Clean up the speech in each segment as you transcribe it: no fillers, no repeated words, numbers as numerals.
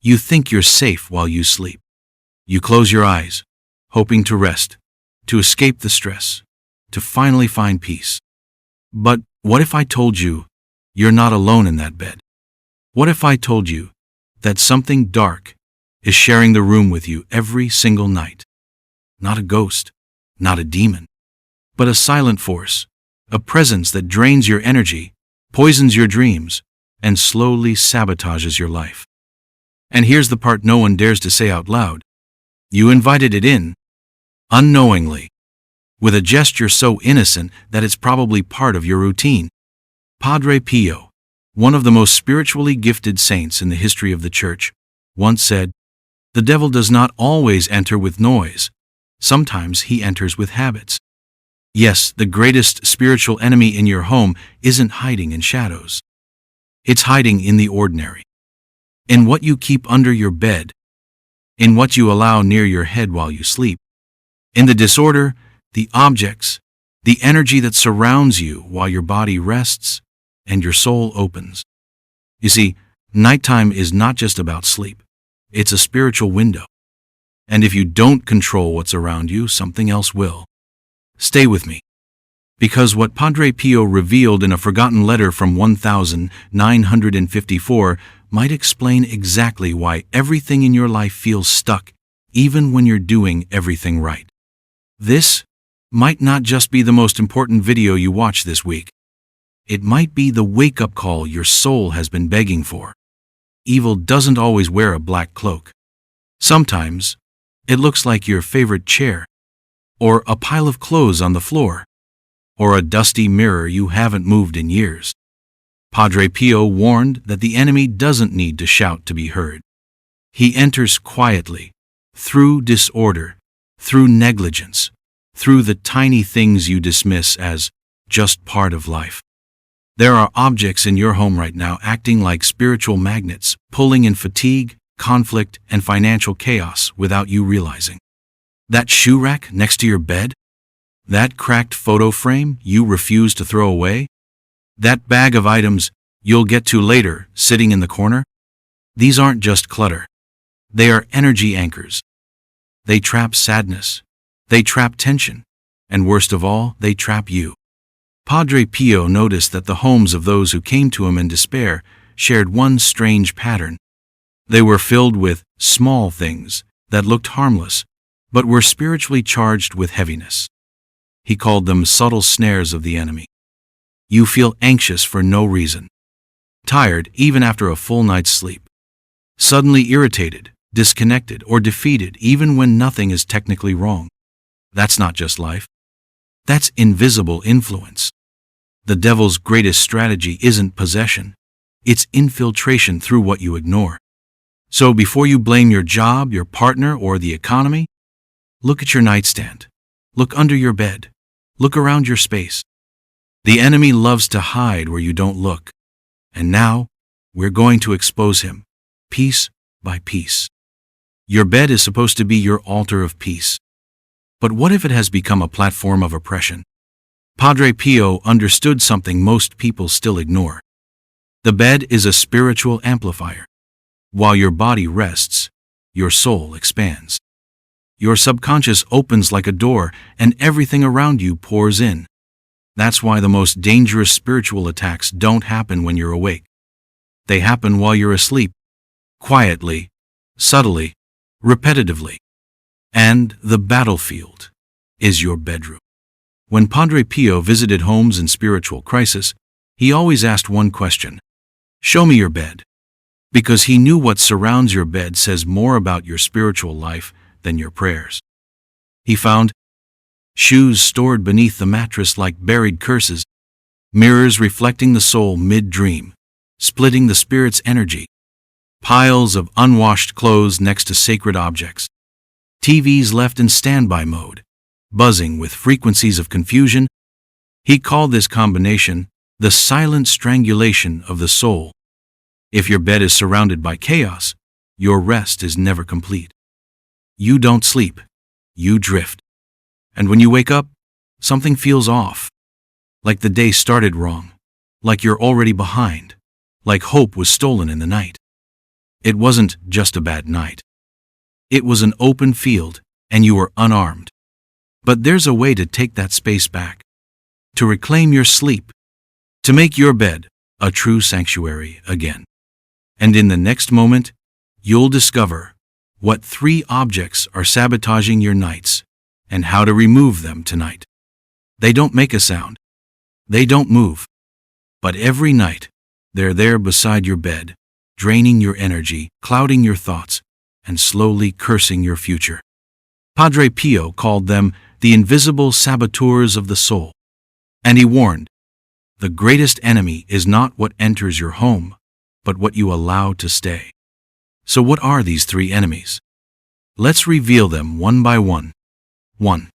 You think you're safe while you sleep. You close your eyes, hoping to rest, to escape the stress, to finally find peace. But what if I told you you're not alone in that bed? What if I told you that something dark is sharing the room with you every single night? Not a ghost, not a demon, but a silent force, a presence that drains your energy, poisons your dreams, and slowly sabotages your life. And here's the part no one dares to say out loud. You invited it in, unknowingly, with a gesture so innocent that it's probably part of your routine. Padre Pio, one of the most spiritually gifted saints in the history of the Church, once said, "The devil does not always enter with noise. Sometimes he enters with habits." Yes, the greatest spiritual enemy in your home isn't hiding in shadows. It's hiding in the ordinary. In what you keep under your bed, in what you allow near your head while you sleep, in the disorder, the objects, the energy that surrounds you while your body rests and your soul opens. You see, nighttime is not just about sleep. It's a spiritual window. And if you don't control what's around you, something else will. Stay with me. Because what Padre Pio revealed in a forgotten letter from 1954 might explain exactly why everything in your life feels stuck, even when you're doing everything right. This might not just be the most important video you watch this week. It might be the wake-up call your soul has been begging for. Evil doesn't always wear a black cloak. Sometimes, it looks like your favorite chair, or a pile of clothes on the floor, or a dusty mirror you haven't moved in years. Padre Pio warned that the enemy doesn't need to shout to be heard. He enters quietly, through disorder, through negligence, through the tiny things you dismiss as just part of life. There are objects in your home right now acting like spiritual magnets, pulling in fatigue, conflict, and financial chaos without you realizing. That shoe rack next to your bed? That cracked photo frame you refuse to throw away? That bag of items you'll get to later sitting in the corner? These aren't just clutter. They are energy anchors. They trap sadness. They trap tension. And worst of all, they trap you. Padre Pio noticed that the homes of those who came to him in despair shared one strange pattern. They were filled with small things that looked harmless, but were spiritually charged with heaviness. He called them subtle snares of the enemy. You feel anxious for no reason, tired even after a full night's sleep, suddenly irritated, disconnected, or defeated even when nothing is technically wrong. That's not just life. That's invisible influence. The devil's greatest strategy isn't possession. It's infiltration through what you ignore. So before you blame your job, your partner, or the economy, look at your nightstand. Look under your bed. Look around your space. The enemy loves to hide where you don't look. And now, we're going to expose him, piece by piece. Your bed is supposed to be your altar of peace. But what if it has become a platform of oppression? Padre Pio understood something most people still ignore. The bed is a spiritual amplifier. While your body rests, your soul expands. Your subconscious opens like a door, and everything around you pours in. That's why the most dangerous spiritual attacks don't happen when you're awake. They happen while you're asleep, quietly, subtly, repetitively. And the battlefield is your bedroom. When Padre Pio visited homes in spiritual crisis, he always asked one question: "Show me your bed." Because he knew what surrounds your bed says more about your spiritual life than your prayers. He found shoes stored beneath the mattress like buried curses, mirrors reflecting the soul mid-dream, splitting the spirit's energy, piles of unwashed clothes next to sacred objects, TVs left in standby mode, buzzing with frequencies of confusion. He called this combination the silent strangulation of the soul. If your bed is surrounded by chaos, your rest is never complete. You don't sleep, you drift. And when you wake up, something feels off. Like the day started wrong, like you're already behind, like hope was stolen in the night. It wasn't just a bad night. It was an open field, and you were unarmed. But there's a way to take that space back, to reclaim your sleep, to make your bed a true sanctuary again. And in the next moment, you'll discover what 3 objects are sabotaging your nights and how to remove them tonight. They don't make a sound. They don't move. But every night, they're there beside your bed, draining your energy, clouding your thoughts, and slowly cursing your future. Padre Pio called them the invisible saboteurs of the soul. And he warned, the greatest enemy is not what enters your home, but what you allow to stay. So what are these 3 enemies? Let's reveal them one by one. 1.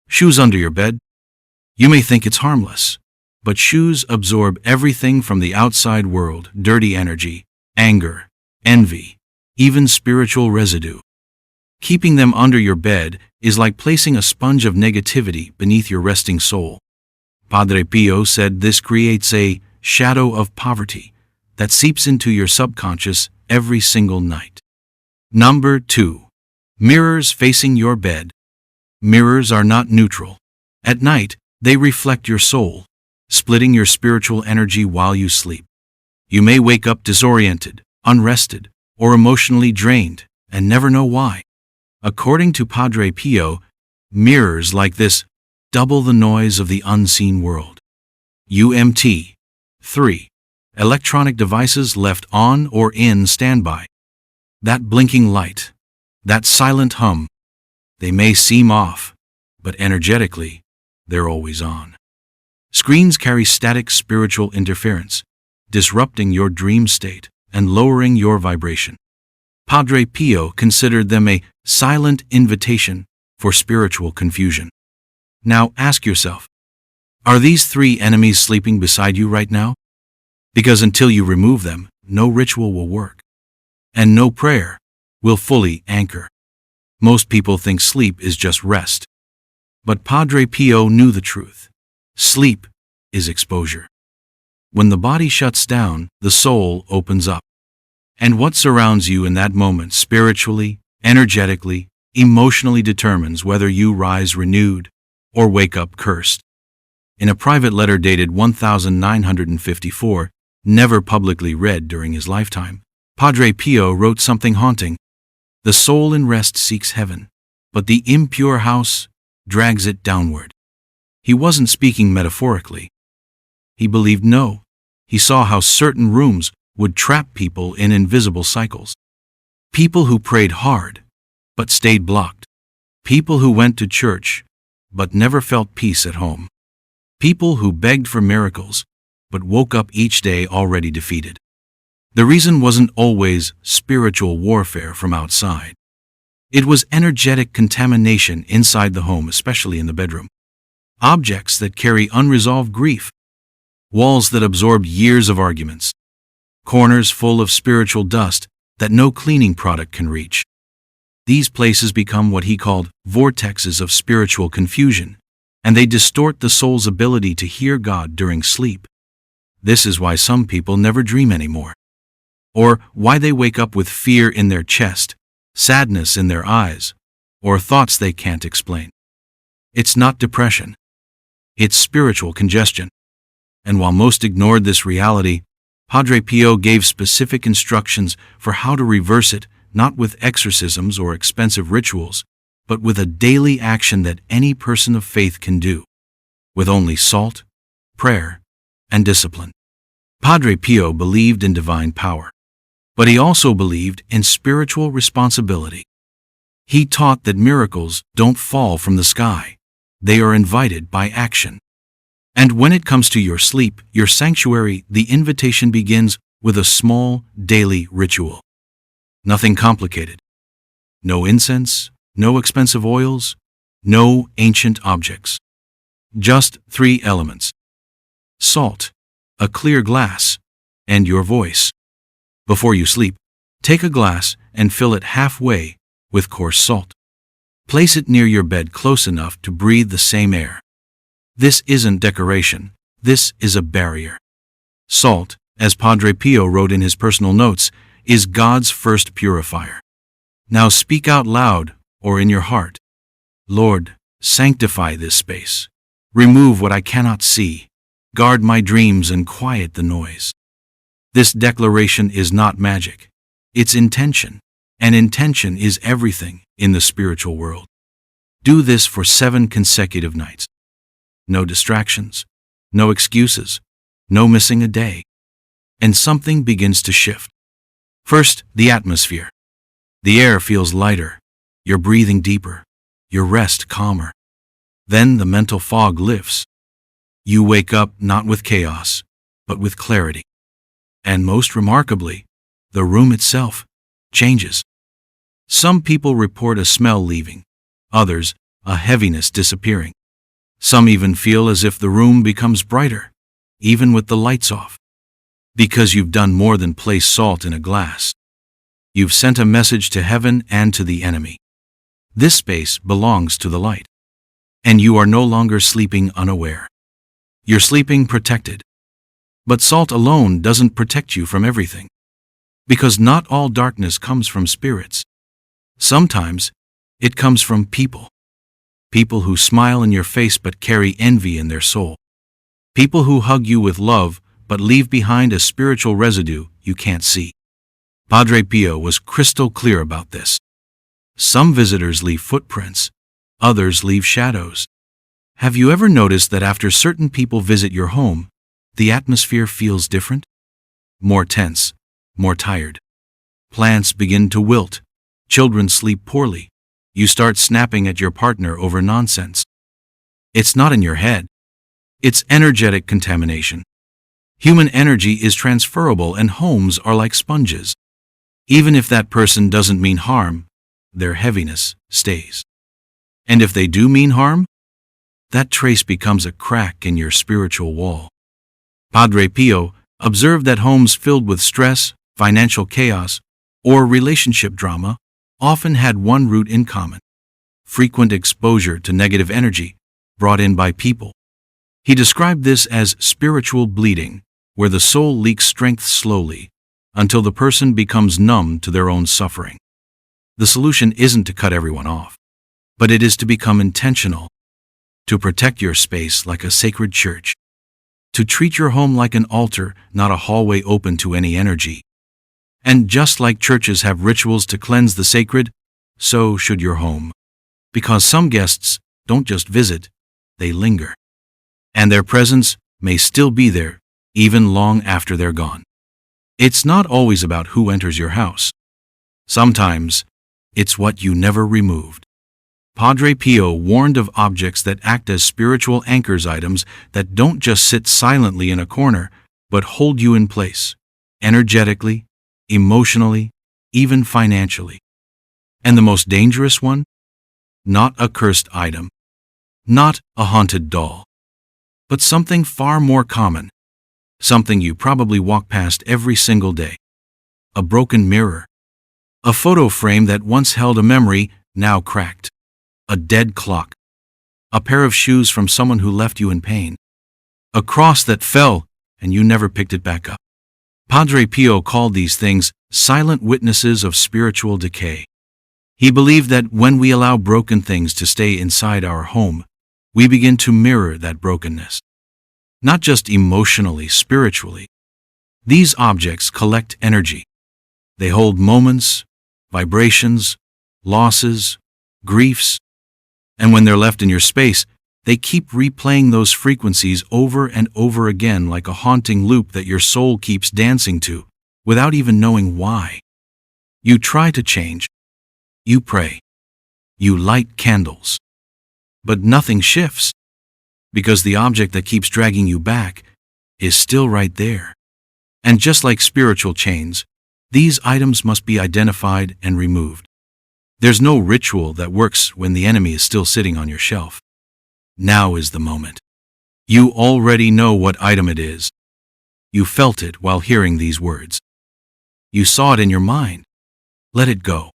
Shoes under your bed. You may think it's harmless, but shoes absorb everything from the outside world: dirty energy, anger, envy, even spiritual residue. Keeping them under your bed is like placing a sponge of negativity beneath your resting soul. Padre Pio said this creates a shadow of poverty that seeps into your subconscious every single night. Number 2. Mirrors facing your bed. Mirrors are not neutral. At night, they reflect your soul, splitting your spiritual energy while you sleep. You may wake up disoriented, unrested, or emotionally drained, and never know why. According to Padre Pio, mirrors like this double the noise of the unseen world. UMT. 3. Electronic devices left on or in standby. That blinking light, that silent hum, they may seem off, but energetically, they're always on. Screens carry static spiritual interference, disrupting your dream state and lowering your vibration. Padre Pio considered them a silent invitation for spiritual confusion. Now ask yourself, are these 3 enemies sleeping beside you right now? Because until you remove them, no ritual will work, and no prayer will fully anchor. Most people think sleep is just rest. But Padre Pio knew the truth. Sleep is exposure. When the body shuts down, the soul opens up. And what surrounds you in that moment spiritually, energetically, emotionally determines whether you rise renewed or wake up cursed. In a private letter dated 1954, never publicly read during his lifetime, Padre Pio wrote something haunting. The soul in rest seeks heaven, but the impure house drags it downward. He wasn't speaking metaphorically. He believed he saw how certain rooms would trap people in invisible cycles. People who prayed hard, but stayed blocked. People who went to church, but never felt peace at home. People who begged for miracles, but woke up each day already defeated. The reason wasn't always spiritual warfare from outside. It was energetic contamination inside the home, especially in the bedroom. Objects that carry unresolved grief. Walls that absorbed years of arguments. Corners full of spiritual dust that no cleaning product can reach. These places become what he called vortexes of spiritual confusion, and they distort the soul's ability to hear God during sleep. This is why some people never dream anymore. Or why they wake up with fear in their chest, sadness in their eyes, or thoughts they can't explain. It's not depression. It's spiritual congestion. And while most ignored this reality, Padre Pio gave specific instructions for how to reverse it, not with exorcisms or expensive rituals, but with a daily action that any person of faith can do, with only salt, prayer, and discipline. Padre Pio believed in divine power, but he also believed in spiritual responsibility. He taught that miracles don't fall from the sky. They are invited by action. And when it comes to your sleep, your sanctuary, the invitation begins with a small daily ritual. Nothing complicated. No incense, no expensive oils, no ancient objects. Just 3 elements. Salt, a clear glass, and your voice. Before you sleep, take a glass and fill it halfway with coarse salt. Place it near your bed close enough to breathe the same air. This isn't decoration, this is a barrier. Salt, as Padre Pio wrote in his personal notes, is God's first purifier. Now speak out loud or in your heart, Lord, sanctify this space. Remove what I cannot see. Guard my dreams and quiet the noise. This declaration is not magic. It's intention. And intention is everything in the spiritual world. Do this for 7 consecutive nights. No distractions, no excuses, no missing a day. And something begins to shift. First, the atmosphere. The air feels lighter, you're breathing deeper, your rest calmer. Then the mental fog lifts. You wake up not with chaos, but with clarity. And most remarkably, the room itself changes. Some people report a smell leaving, others, a heaviness disappearing. Some even feel as if the room becomes brighter, even with the lights off. Because you've done more than place salt in a glass. You've sent a message to heaven and to the enemy. This space belongs to the light. And you are no longer sleeping unaware. You're sleeping protected. But salt alone doesn't protect you from everything. Because not all darkness comes from spirits. Sometimes it comes from people. People who smile in your face but carry envy in their soul. People who hug you with love but leave behind a spiritual residue you can't see. Padre Pio was crystal clear about this. Some visitors leave footprints, others leave shadows. Have you ever noticed that after certain people visit your home, the atmosphere feels different? More tense, more tired. Plants begin to wilt, children sleep poorly, you start snapping at your partner over nonsense. It's not in your head. It's energetic contamination. Human energy is transferable and homes are like sponges. Even if that person doesn't mean harm, their heaviness stays. And if they do mean harm, that trace becomes a crack in your spiritual wall. Padre Pio observed that homes filled with stress, financial chaos, or relationship drama often had one root in common: frequent exposure to negative energy brought in by people. He described this as spiritual bleeding, where the soul leaks strength slowly until the person becomes numb to their own suffering. The solution isn't to cut everyone off, but it is to become intentional, to protect your space like a sacred church, to treat your home like an altar, not a hallway open to any energy. And just like churches have rituals to cleanse the sacred, so should your home. Because some guests don't just visit, they linger. And their presence may still be there, even long after they're gone. It's not always about who enters your house. Sometimes, it's what you never removed. Padre Pio warned of objects that act as spiritual anchors, items that don't just sit silently in a corner, but hold you in place, energetically, emotionally, even financially. And the most dangerous one? Not a cursed item, not a haunted doll, but something far more common, something you probably walk past every single day. A broken mirror, a photo frame that once held a memory, now cracked, a dead clock, a pair of shoes from someone who left you in pain, a cross that fell and you never picked it back up. Padre Pio called these things silent witnesses of spiritual decay. He believed that when we allow broken things to stay inside our home, we begin to mirror that brokenness. Not just emotionally, spiritually. These objects collect energy. They hold moments, vibrations, losses, griefs, and when they're left in your space, they keep replaying those frequencies over and over again like a haunting loop that your soul keeps dancing to, without even knowing why. You try to change. You pray. You light candles. But nothing shifts, because the object that keeps dragging you back is still right there. And just like spiritual chains, these items must be identified and removed. There's no ritual that works when the enemy is still sitting on your shelf. Now is the moment. You already know what item it is. You felt it while hearing these words. You saw it in your mind. Let it go.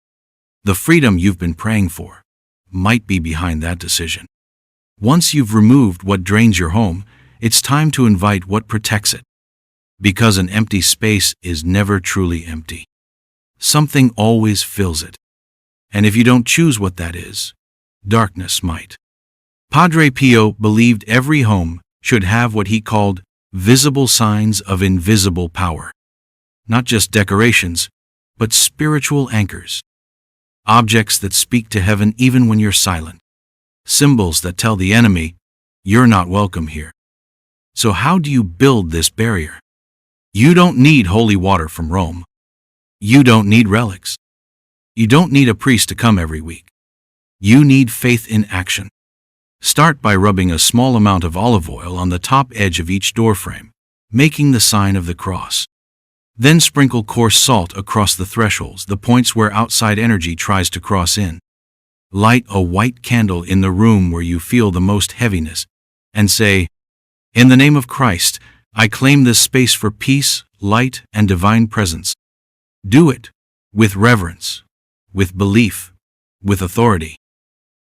The freedom you've been praying for might be behind that decision. Once you've removed what drains your home, it's time to invite what protects it. Because an empty space is never truly empty. something always fills it. And if you don't choose what that is, darkness might. Padre Pio believed every home should have what he called visible signs of invisible power. Not just decorations, but spiritual anchors. Objects that speak to heaven even when you're silent. Symbols that tell the enemy, you're not welcome here. So how do you build this barrier? You don't need holy water from Rome. You don't need relics. You don't need a priest to come every week. You need faith in action. Start by rubbing a small amount of olive oil on the top edge of each doorframe, making the sign of the cross. Then sprinkle coarse salt across the thresholds, the points where outside energy tries to cross in. Light a white candle in the room where you feel the most heaviness, and say, "In the name of Christ, I claim this space for peace, light, and divine presence." Do it with reverence, with belief, with authority.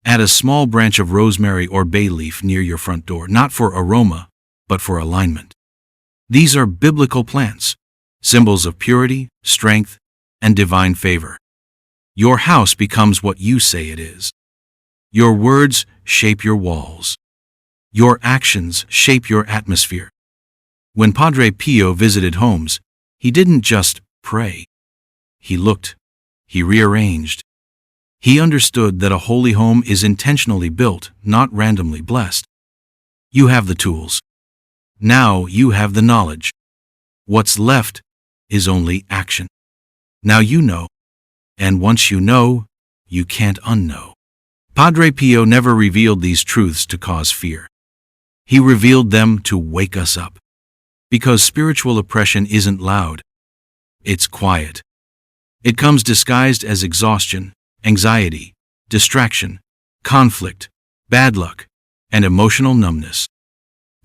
Add a small branch of rosemary or bay leaf near your front door, not for aroma, but for alignment. These are biblical plants, symbols of purity, strength, and divine favor. Your house becomes what you say it is. Your words shape your walls. Your actions shape your atmosphere. When Padre Pio visited homes, he didn't just pray. He looked. He rearranged. He understood that a holy home is intentionally built, not randomly blessed. You have the tools. Now you have the knowledge. What's left is only action. Now you know. And once you know, you can't unknow. Padre Pio never revealed these truths to cause fear. He revealed them to wake us up. Because spiritual oppression isn't loud. It's quiet. It comes disguised as exhaustion, anxiety, distraction, conflict, bad luck, and emotional numbness.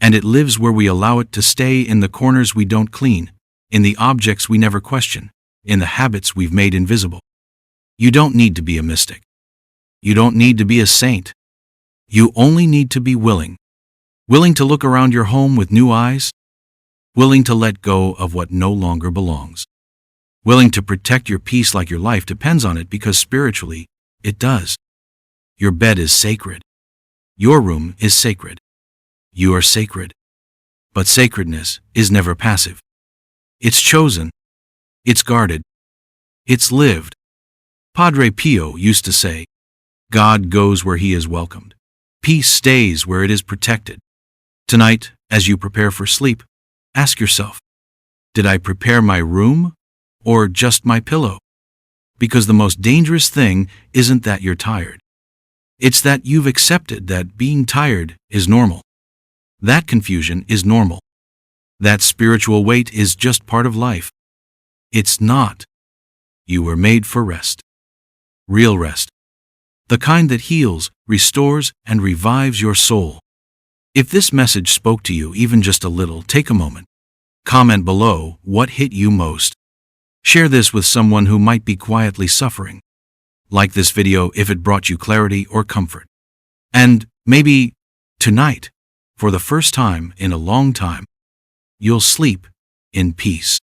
And it lives where we allow it to stay, in the corners we don't clean, in the objects we never question, in the habits we've made invisible. You don't need to be a mystic. You don't need to be a saint. You only need to be willing. Willing to look around your home with new eyes. Willing to let go of what no longer belongs. Willing to protect your peace like your life depends on it, because spiritually, it does. Your bed is sacred. Your room is sacred. You are sacred. But sacredness is never passive. It's chosen. It's guarded. It's lived. Padre Pio used to say, God goes where he is welcomed. Peace stays where it is protected. Tonight, as you prepare for sleep, ask yourself, did I prepare my room or just my pillow? Because the most dangerous thing isn't that you're tired. It's that you've accepted that being tired is normal. That confusion is normal. That spiritual weight is just part of life. It's not. You were made for rest. Real rest. The kind that heals, restores, and revives your soul. If this message spoke to you even just a little, take a moment. Comment below what hit you most. Share this with someone who might be quietly suffering. Like this video if it brought you clarity or comfort. And maybe tonight, for the first time in a long time, you'll sleep in peace.